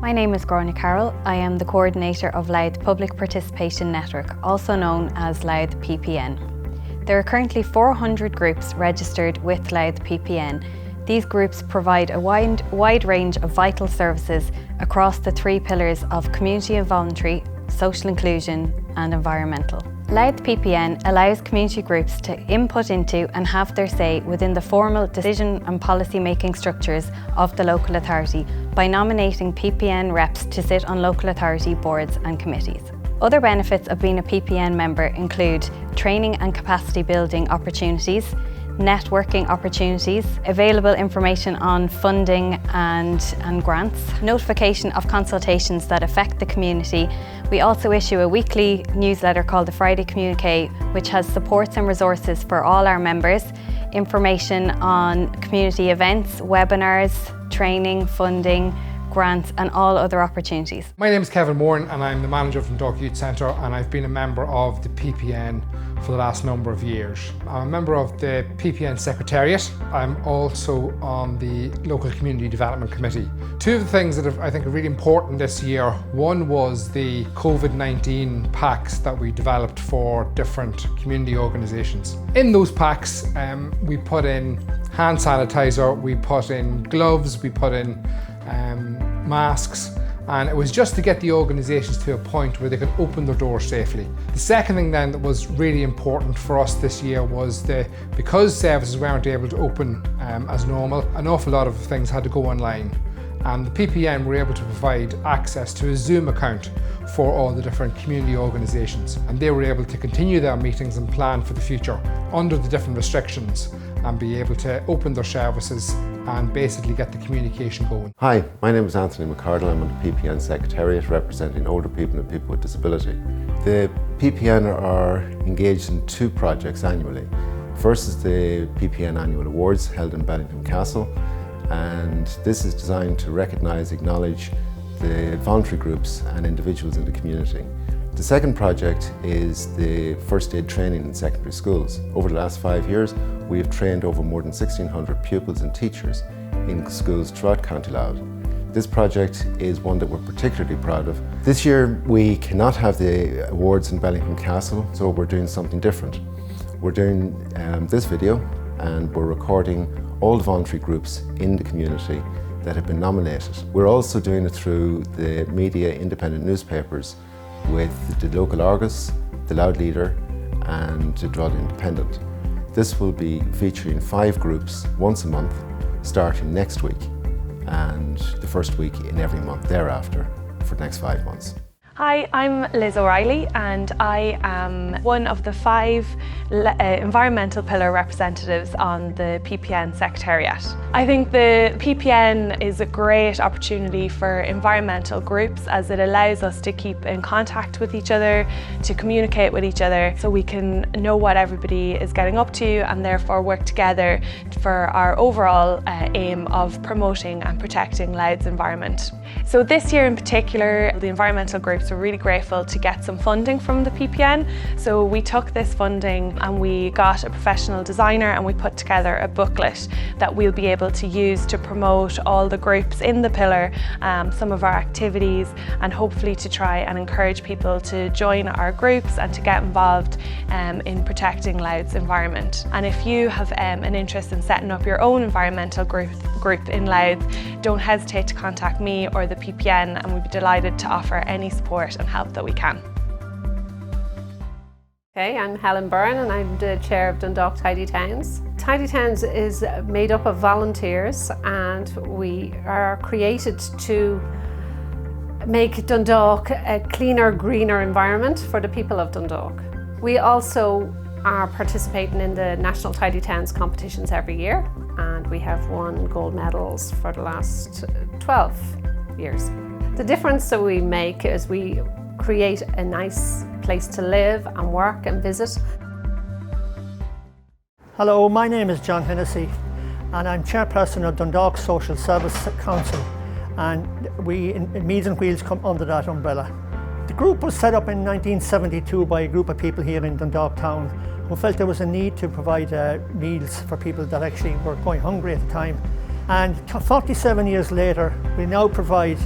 My name is Gráinne Carroll. I am the coordinator of Louth Public Participation Network, also known as Louth PPN. There are currently 400 groups registered with Louth PPN. These groups provide a wide range of vital services across the three pillars of community and voluntary, social inclusion and environmental. Louth PPN allows community groups to input into and have their say within the formal decision and policy making structures of the local authority by nominating PPN reps to sit on local authority boards and committees. Other benefits of being a PPN member include training and capacity building opportunities, networking opportunities, available information on funding and grants, notification of consultations that affect the community. We also issue a weekly newsletter called the Friday Communique, which has supports and resources for all our members, information on community events, webinars, training, funding, grants and all other opportunities. My name is Kevin Moran and I'm the manager of Dundalk Youth Centre, and I've been a member of the PPN for the last number of years. I'm a member of the PPN Secretariat. I'm also on the Local Community Development Committee. Two of the things that I think are really important this year, one was the COVID-19 packs that we developed for different community organisations. In those packs, we put in hand sanitizer, we put in gloves, we put in masks, and it was just to get the organisations to a point where they could open their doors safely. The second thing then that was really important for us this year was because services weren't able to open as normal, an awful lot of things had to go online. And the PPN were able to provide access to a Zoom account for all the different community organisations, and they were able to continue their meetings and plan for the future under the different restrictions and be able to open their services and basically get the communication going. Hi, my name is Anthony McCardle. I'm on the PPN Secretariat representing older people and people with disability. The PPN are engaged in two projects annually. First is the PPN Annual Awards held in Bellingham Castle, and this is designed to recognise, acknowledge the voluntary groups and individuals in the community. The second project is the first aid training in secondary schools. Over the last 5 years, we have trained over more than 1,600 pupils and teachers in schools throughout County Louth. This project is one that we're particularly proud of. This year, we cannot have the awards in Bellingham Castle, so we're doing something different. We're doing this video, and we're recording all the voluntary groups in the community that have been nominated. We're also doing it through the media independent newspapers with the local Argus, the Louth Leader and the Drogheda Independent. This will be featuring 5 groups once a month starting next week and the first week in every month thereafter for the next 5 months. Hi, I'm Liz O'Reilly and I am one of the 5 environmental pillar representatives on the PPN Secretariat. I think the PPN is a great opportunity for environmental groups as it allows us to keep in contact with each other, to communicate with each other so we can know what everybody is getting up to and therefore work together for our overall aim of promoting and protecting Louth's environment. So this year in particular, the environmental groups were really grateful to get some funding from the PPN. So we took this funding and we got a professional designer and we put together a booklet that we'll be able to use to promote all the groups in the pillar, some of our activities, and hopefully to try and encourage people to join our groups and to get involved in protecting Louth's environment. And if you have an interest in setting up your own environmental group in Louth, don't hesitate to contact me or the PPN and we'd be delighted to offer any support and help that we can. Okay, I'm Helen Byrne and I'm the chair of Dundalk Tidy Towns. Tidy Towns is made up of volunteers and we are created to make Dundalk a cleaner, greener environment for the people of Dundalk. We also are participating in the National Tidy Towns competitions every year, and we have won gold medals for the last 12 years. The difference that we make is we create a nice place to live and work and visit. Hello, my name is John Hennessy and I'm chairperson of Dundalk Social Service Council, and we in Meals and Wheels come under that umbrella. The group was set up in 1972 by a group of people here in Dundalk town who felt there was a need to provide meals for people that actually were going hungry at the time. And 47 years later, we now provide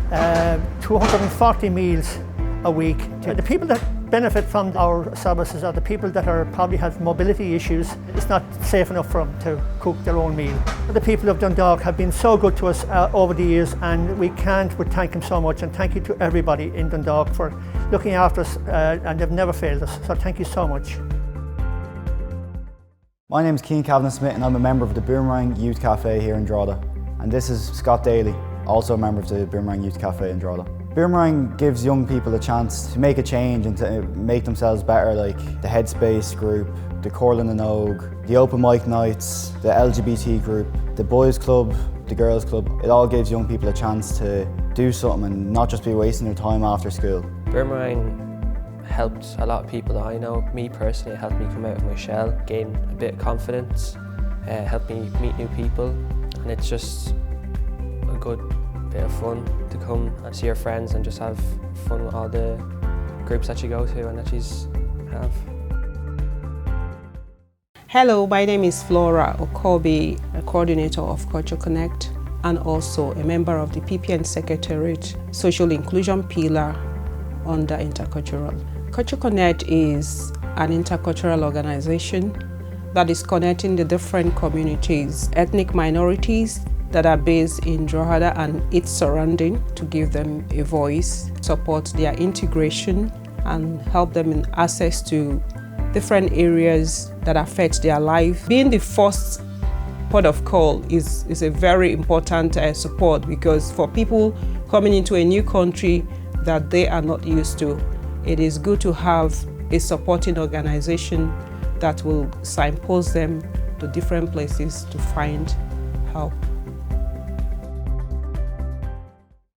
240 meals a week. The people that benefit from our services are the people that probably have mobility issues. It's not safe enough for them to cook their own meal. The people of Dundalk have been so good to us over the years, and we can't but thank them so much, and thank you to everybody in Dundalk for looking after us, and they've never failed us, so thank you so much. My name is Cian Kavanagh-Smith and I'm a member of the Boomerang Youth Cafe here in Drogheda. And this is Scott Daly, also a member of the Boomerang Youth Cafe in Drogheda. Boomerang gives young people a chance to make a change and to make themselves better, like the Headspace group, the Corlin and Og, the open mic nights, the LGBT group, the boys club, the girls club. It all gives young people a chance to do something and not just be wasting their time after school. Boomerang helped a lot of people that I know. Me personally, it helped me come out of my shell, gain a bit of confidence, helped me meet new people, and it's just a good bit of fun to come and see your friends and just have fun with all the groups that you go to and that you have. Hello, my name is Flora Okobi, a coordinator of Culture Connect and also a member of the PPN Secretariat Social Inclusion Pillar under Intercultural. Culture Connect is an intercultural organization that is connecting the different communities, ethnic minorities that are based in Drogheda and its surrounding, to give them a voice, support their integration and help them in access to different areas that affect their life. Being the first port of call is a very important support, because for people coming into a new country that they are not used to, it is good to have a supporting organization that will signpost them to different places to find help.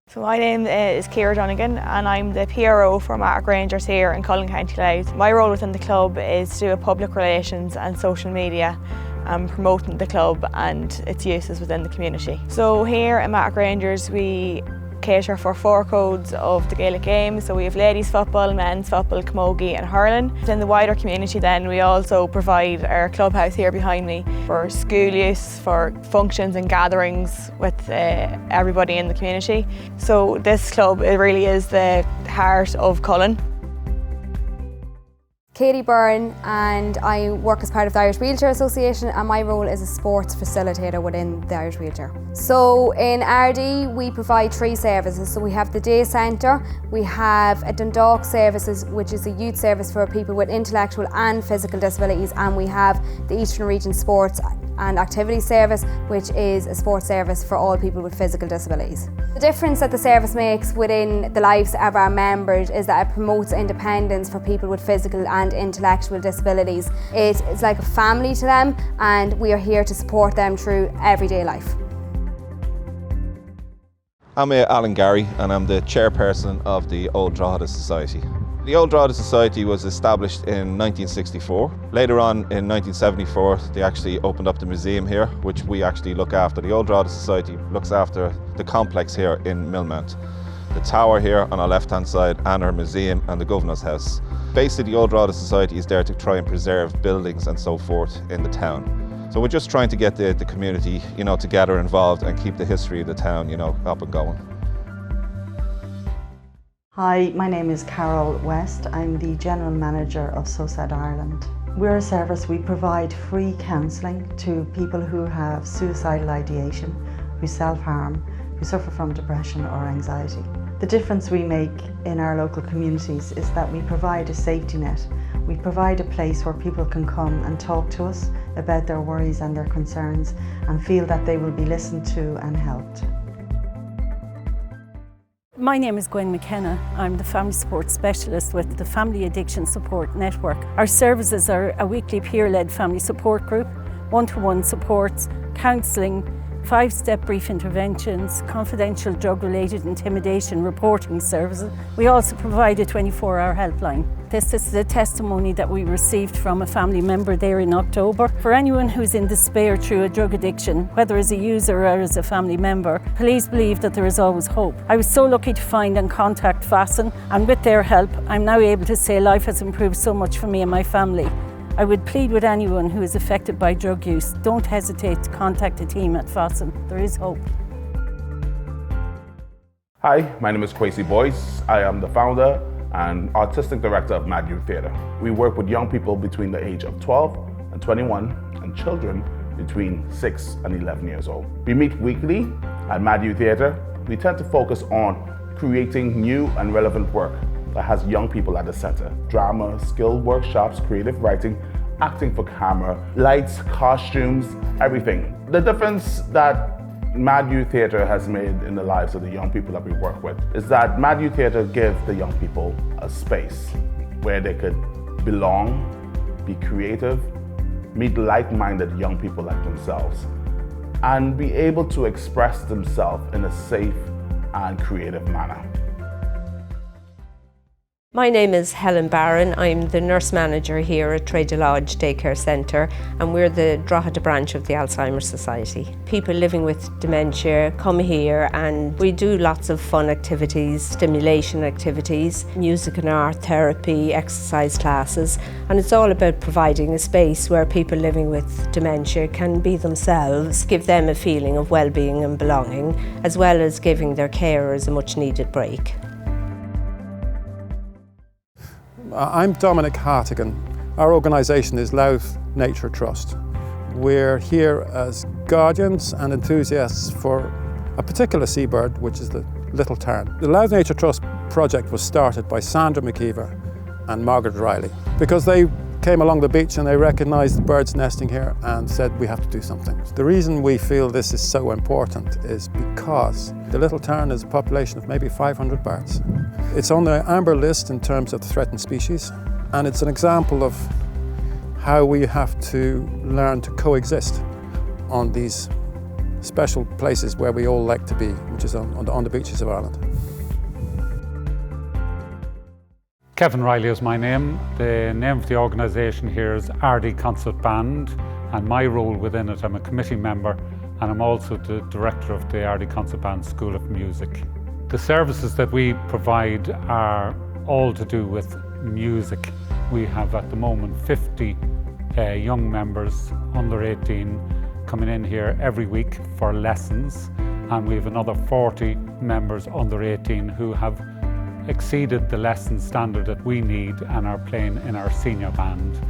So my name is Ciara Donegan and I'm the PRO for Mark Rangers here in Cullen County Louth. My role within the club is to do with public relations and social media and promoting the club and its uses within the community. So here at Mark Rangers we cater for 4 codes of the Gaelic games. So we have ladies football, men's football, camogie and hurling. In the wider community then we also provide our clubhouse here behind me for school use, for functions and gatherings with everybody in the community. So this club, it really is the heart of Cullen. Katie Byrne, and I work as part of the Irish Wheelchair Association, and my role is a sports facilitator within the Irish Wheelchair. So in RD we provide 3 services. So we have the day centre, we have a Dundalk services which is a youth service for people with intellectual and physical disabilities, and we have the Eastern Region Sports and Activity Service, which is a sports service for all people with physical disabilities. The difference that the service makes within the lives of our members is that it promotes independence for people with physical and intellectual disabilities. It is like a family to them, and we are here to support them through everyday life. I'm Alan Gary and I'm the chairperson of the Old Drogheda Society. The Old Drogheda Society was established in 1964. Later on in 1974 they actually opened up the museum here, which we actually look after. The Old Drogheda Society looks after the complex here in Millmount. The tower here on our left hand side and our museum and the Governor's House. Basically the Old Drogheda Society is there to try and preserve buildings and so forth in the town. So we're just trying to get the community, to gather involved and keep the history of the town, up and going. Hi, my name is Carol West. I'm the General Manager of SOSAD Ireland. We're a service, we provide free counselling to people who have suicidal ideation, who self-harm, who suffer from depression or anxiety. The difference we make in our local communities is that we provide a safety net. We provide a place where people can come and talk to us about their worries and their concerns and feel that they will be listened to and helped. My name is Gwen McKenna. I'm the Family Support Specialist with the Family Addiction Support Network. Our services are a weekly peer-led family support group, one-to-one supports, counselling, 5-step brief interventions, confidential drug-related intimidation reporting services. We also provide a 24-hour helpline. This is the testimony that we received from a family member there in October. For anyone who's in despair through a drug addiction, whether as a user or as a family member, please believe that there is always hope. I was so lucky to find and contact FASN, and with their help, I'm now able to say life has improved so much for me and my family. I would plead with anyone who is affected by drug use, don't hesitate to contact the team at FASN. There is hope. Hi, my name is Kwesi Boyce. I am the founder and artistic director of Mad Youth Theatre. We work with young people between the age of 12 and 21 and children between 6 and 11 years old. We meet weekly at Mad Youth Theatre. We tend to focus on creating new and relevant work that has young people at the center. Drama, skill workshops, creative writing, acting for camera, lights, costumes, everything. The difference that Mad Youth Theatre has made in the lives of the young people that we work with is that Mad Youth Theatre gives the young people a space where they could belong, be creative, meet like-minded young people like themselves, and be able to express themselves in a safe and creative manner. My name is Helen Barron. I'm the nurse manager here at Trade Lodge Daycare Centre, and we're the Drogheda branch of the Alzheimer's Society. People living with dementia come here and we do lots of fun activities, stimulation activities, music and art therapy, exercise classes, and it's all about providing a space where people living with dementia can be themselves, give them a feeling of well-being and belonging, as well as giving their carers a much needed break. I'm Dominic Hartigan. Our organisation is Louth Nature Trust. We're here as guardians and enthusiasts for a particular seabird, which is the little tern. The Louth Nature Trust project was started by Sandra McKeever and Margaret Riley because they came along the beach and they recognised the birds nesting here and said we have to do something. The reason we feel this is so important is because the little tern is a population of maybe 500 birds. It's on the amber list in terms of threatened species, and it's an example of how we have to learn to coexist on these special places where we all like to be, which is on the beaches of Ireland. Kevin Riley is my name. The name of the organisation here is RD Concert Band, and my role within it, I'm a committee member and I'm also the director of the RD Concert Band School of Music. The services that we provide are all to do with music. We have at the moment 50 young members under 18 coming in here every week for lessons, and we have another 40 members under 18 who have exceeded the lesson standard that we need and are playing in our senior band.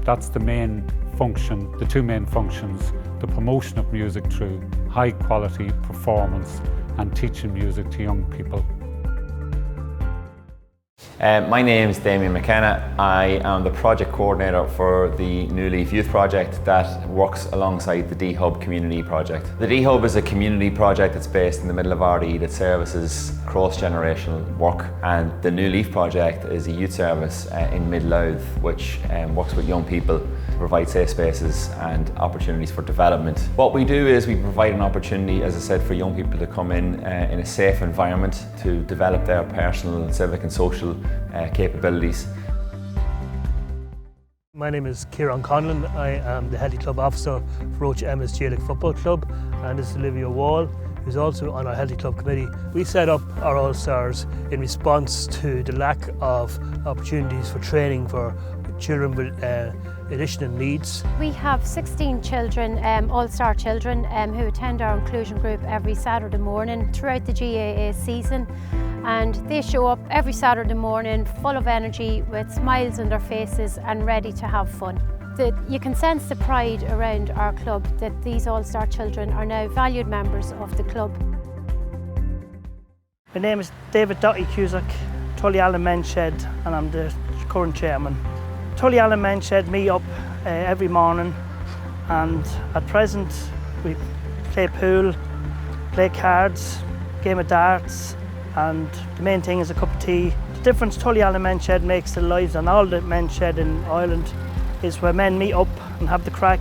That's the main function, the two main functions, the promotion of music through high quality performance and teaching music to young people. My name is Damien McKenna. I am the project coordinator for the New Leaf Youth Project that works alongside the D-Hub Community Project. The D-Hub is a community project that's based in the middle of RD that services cross-generational work, and the New Leaf Project is a youth service in Mid-Louth which works with young people to provide safe spaces and opportunities for development. What we do is we provide an opportunity, as I said, for young people to come in a safe environment to develop their personal, civic and social capabilities. My name is Kieran Conlon. I am the Healthy Club Officer for Roach Emma's Gaelic Football Club, and this is Olivia Wall, who's also on our Healthy Club Committee. We set up our All-Stars in response to the lack of opportunities for training for children with additional needs. We have 16 children, All-Star children, who attend our inclusion group every Saturday morning throughout the GAA season. And they show up every Saturday morning full of energy with smiles on their faces and ready to have fun. You can sense the pride around our club that these All-Star children are now valued members of the club. My name is David Dottie Cusack, Tully Allen Men's Shed, and I'm the current chairman. Tully Allen Men's Shed meet up every morning, and at present we play pool, play cards, game of darts, and the main thing is a cup of tea. The difference Tully Allen Men's Shed makes to the lives and all the men's shed in Ireland is where men meet up and have the crack,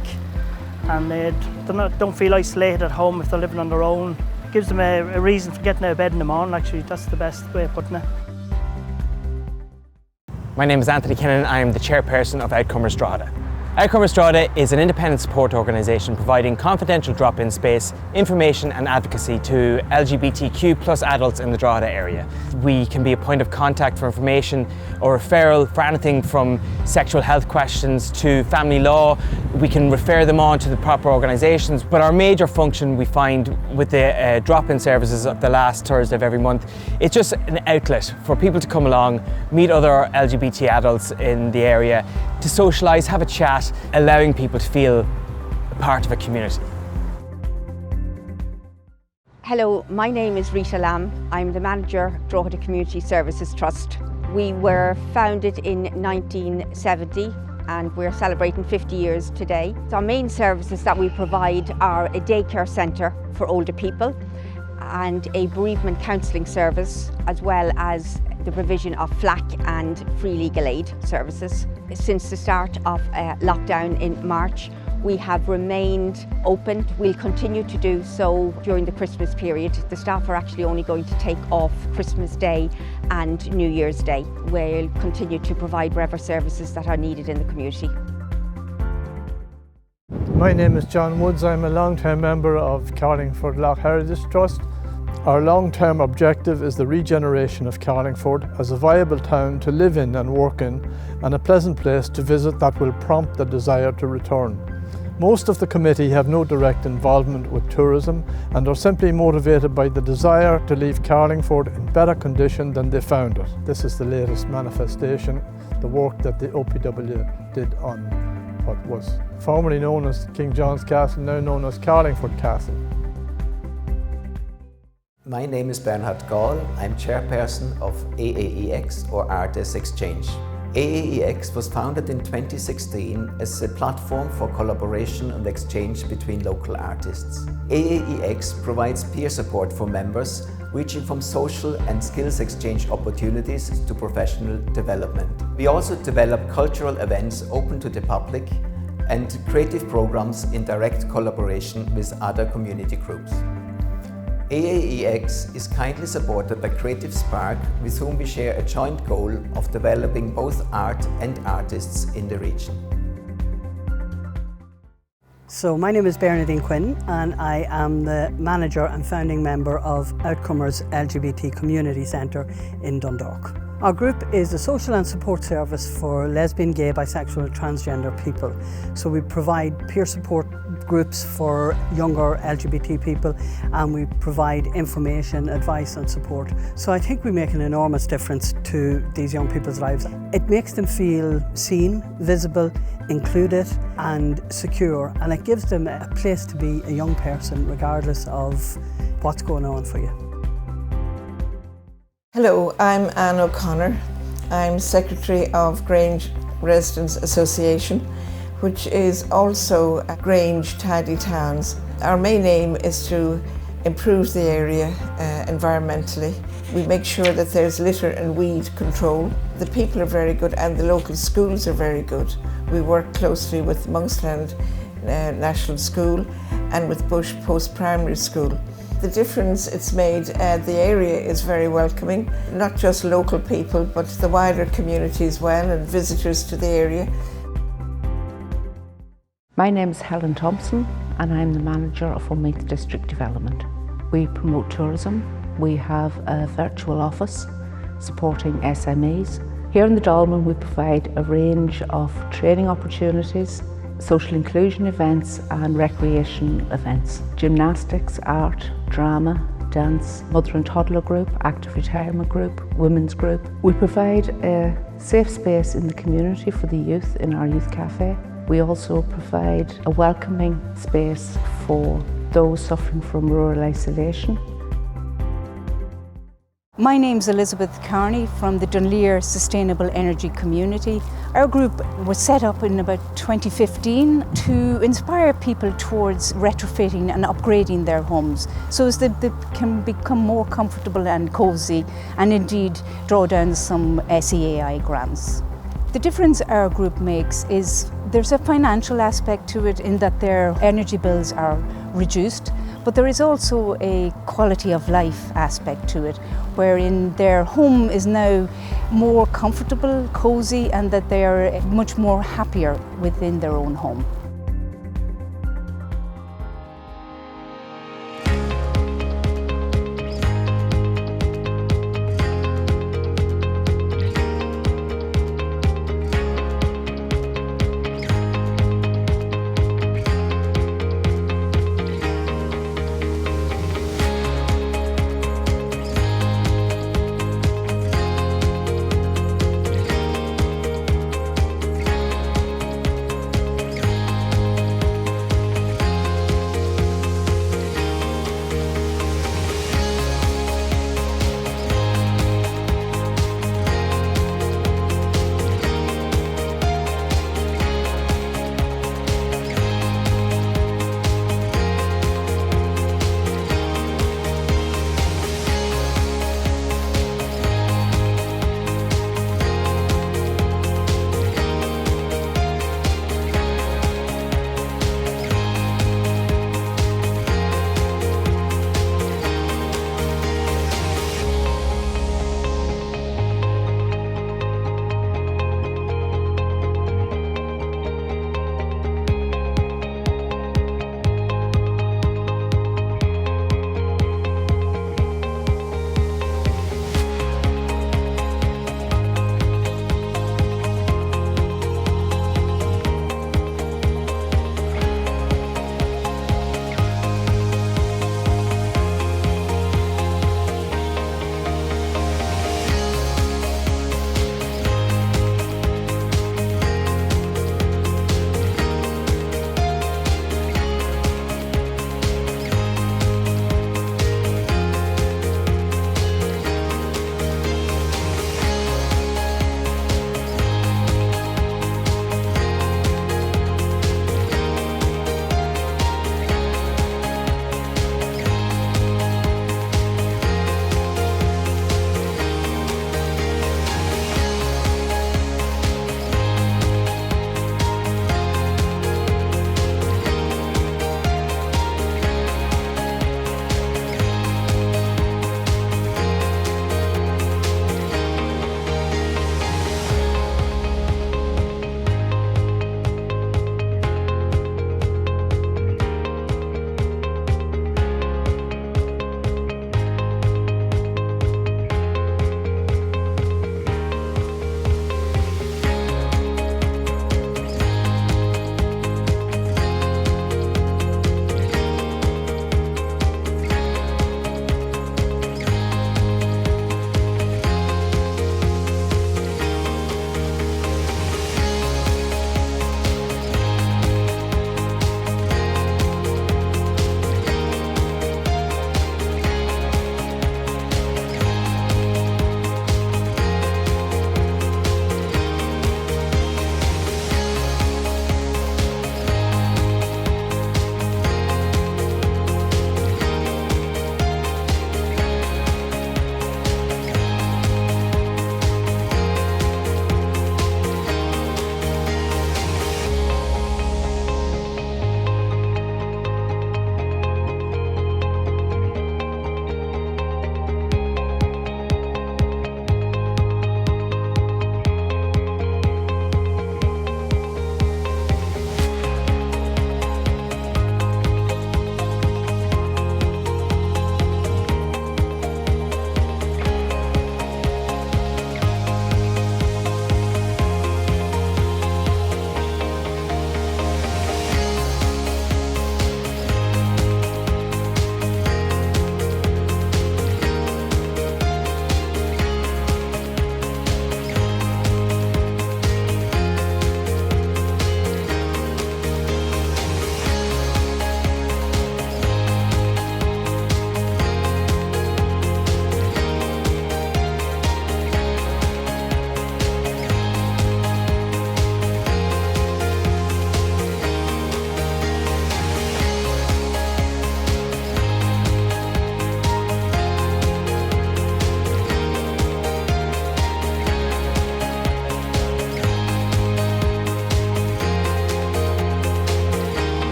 and they don't feel isolated at home if they're living on their own. It gives them a reason for getting out of bed in the morning, actually. That's the best way of putting it. My name is Anthony Kennan. I am the chairperson of Outcomers Drogheda. Outcomers Drogheda is an independent support organisation providing confidential drop-in space, information and advocacy to LGBTQ+ adults in the Drogheda area. We can be a point of contact for information or referral for anything from sexual health questions to family law. We can refer them on to the proper organisations, but our major function we find with the drop-in services of the last Thursday of every month, it's just an outlet for people to come along, meet other LGBT adults in the area, to socialise, have a chat, allowing people to feel a part of a community. Hello, my name is Rita Lamb. I'm the manager, Drogheda Community Services Trust. We were founded in 1970 and we're celebrating 50 years today. Our main services that we provide are a daycare centre for older people and a bereavement counselling service, as well as the provision of FLAC and free legal aid services. Since the start of lockdown in March, we have remained open. We'll continue to do so during the Christmas period. The staff are actually only going to take off Christmas Day and New Year's Day. We'll continue to provide whatever services that are needed in the community. My name is John Woods. I'm a long-term member of Carlingford Loch Heritage Trust. Our long-term objective is the regeneration of Carlingford as a viable town to live in and work in, and a pleasant place to visit that will prompt the desire to return. Most of the committee have no direct involvement with tourism and are simply motivated by the desire to leave Carlingford in better condition than they found it. This is the latest manifestation, the work that the OPW did on what was formerly known as King John's Castle, now known as Carlingford Castle. My name is Bernhard Gall. I'm chairperson of AAEX, or Artists Exchange. AAEX was founded in 2016 as a platform for collaboration and exchange between local artists. AAEX provides peer support for members, reaching from social and skills exchange opportunities to professional development. We also develop cultural events open to the public and creative programs in direct collaboration with other community groups. AAEX is kindly supported by Creative Spark, with whom we share a joint goal of developing both art and artists in the region. So my name is Bernadine Quinn and I am the manager and founding member of Outcomers LGBT Community Centre in Dundalk. Our group is a social and support service for lesbian, gay, bisexual and transgender people. So we provide peer support groups for younger LGBT people and we provide information, advice and support. So I think we make an enormous difference to these young people's lives. It makes them feel seen, visible, included and secure, and it gives them a place to be a young person regardless of what's going on for you. Hello, I'm Anne O'Connor. I'm Secretary of Grange Residents Association, which is also Grange Tidy Towns. Our main aim is to improve the area environmentally. We make sure that there's litter and weed control. The people are very good and the local schools are very good. We work closely with Monksland National School and with Bush Post-Primary School. The difference it's made, the area is very welcoming, not just local people, but the wider community as well and visitors to the area. My name is Helen Thompson and I'm the manager of Omeath District Development. We promote tourism. We have a virtual office supporting SMEs. Here in the Dolmen we provide a range of training opportunities, social inclusion events and recreation events, gymnastics, art, drama, dance, mother and toddler group, active retirement group, women's group. We provide a safe space in the community for the youth in our youth cafe. We also provide a welcoming space for those suffering from rural isolation. My name's Elizabeth Carney from the Dunleer Sustainable Energy Community. Our group was set up in about 2015 to inspire people towards retrofitting and upgrading their homes so as they can become more comfortable and cosy and indeed draw down some SEAI grants. The difference our group makes is There's a financial aspect to it in that their energy bills are reduced, but there is also a quality of life aspect to it, wherein their home is now more comfortable, cosy, and that they are much more happier within their own home.